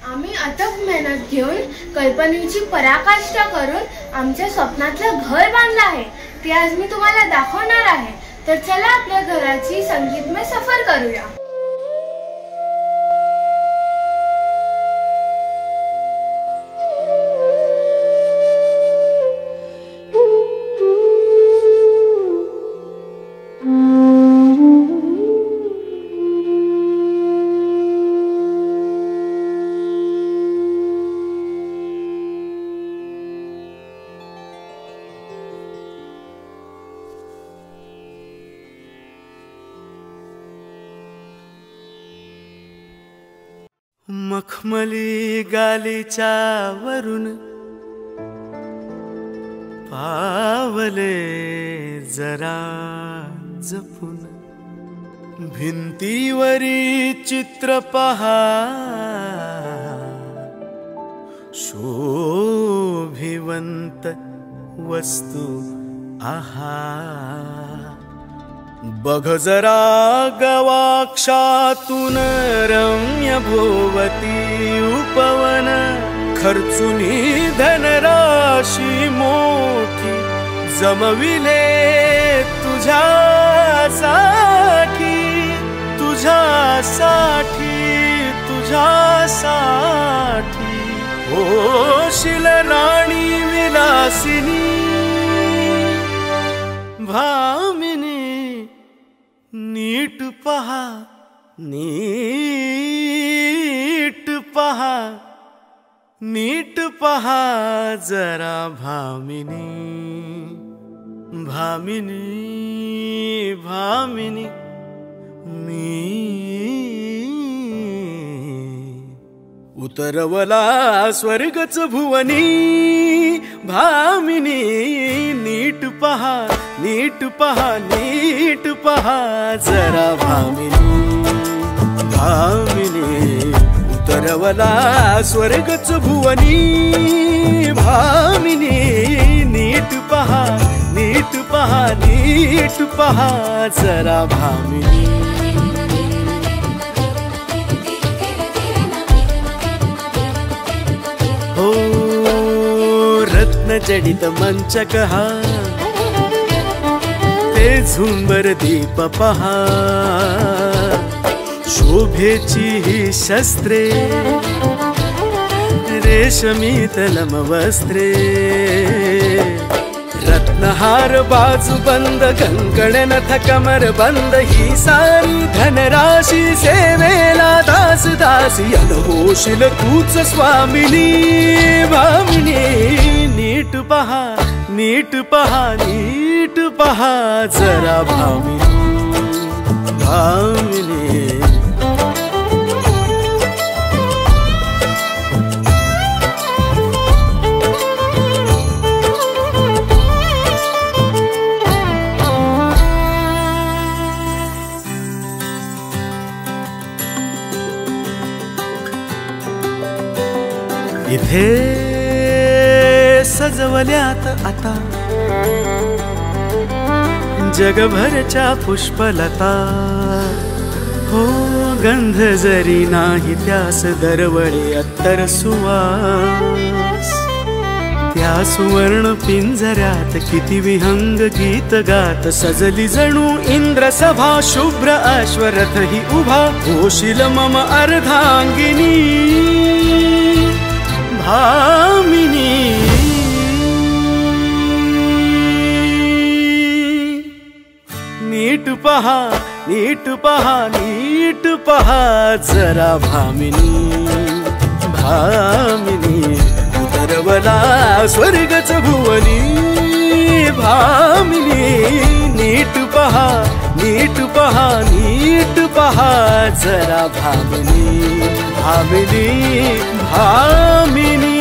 आम्ही अथक मेहनत घेऊन कल्पनेची पराकाष्ठा करून आमच्या स्वप्नातलं घर बांधलं आहे. ते आज मी तुम्हाला दाखवणार आहे. तर चला आपल्या घराची संगीतमय सफर करूया. मखमली गालीच्या वरून पावले जरा जपून, भिंतीवरी चित्र पहा शोभिवंत वस्तू आहा. बघ जरा गवाक्षातून रम्य भोवती उपवन, खर्चुनी धनराशी मोठी जमविले तुझ्यासाठी, तुझ्यासाठी, तुझ्यासाठी. होशील राणी विलासिनी भामिनी, नीट पहा, नीट पहा, नीट पहा जरा भामिनी, भामिनी, भामिनी. मी उतरवला स्वर्गच भुवनी, भामिनी नीट पहा, नीट पहा, नीट पहा जरा भामिनी, भामिनी. उतरवला स्वर्गच भुवनी, भामिनी नीट पहा, नीट पहा, नीट पहा जरा भामिनी. हो रत्न जडित मंचक हा, ते झुंबर दीप पहा, शोभेची ही शस्त्रे, रेशमी तलम वस्त्रे. रत्नहार बाजू बंद, कंकण नथ कमर बंद, ही सारी धनराशी सेवेला दास दासी. अनहोशील तूच स्वामिनी, भामिनी नीट पहा, नीट पहा, नीट पहा जरा भामिनी, भामिनी. इथे सजवल्यात आता जगभरच्या पुष्पलता. हो गंध जरी नाही त्यास दरवळे अत्तर सुवास. त्या सुवर्ण पिंजऱ्यात किती विहंग गीत गात, सजली जणू इंद्रसभा. शुभ्र अश्वरथ ही उभा, होशील मम अर्धांगिनी, भामिनी. नीट पहा, नीट पहा, नीट पहा जरा भामिनी, भामिनी. उतरवला स्वर्गच भुवनी, भामिनी नीट पहा, नीट पहा, नीट पहा जरा भामिनी, भामिनी, भामिनी.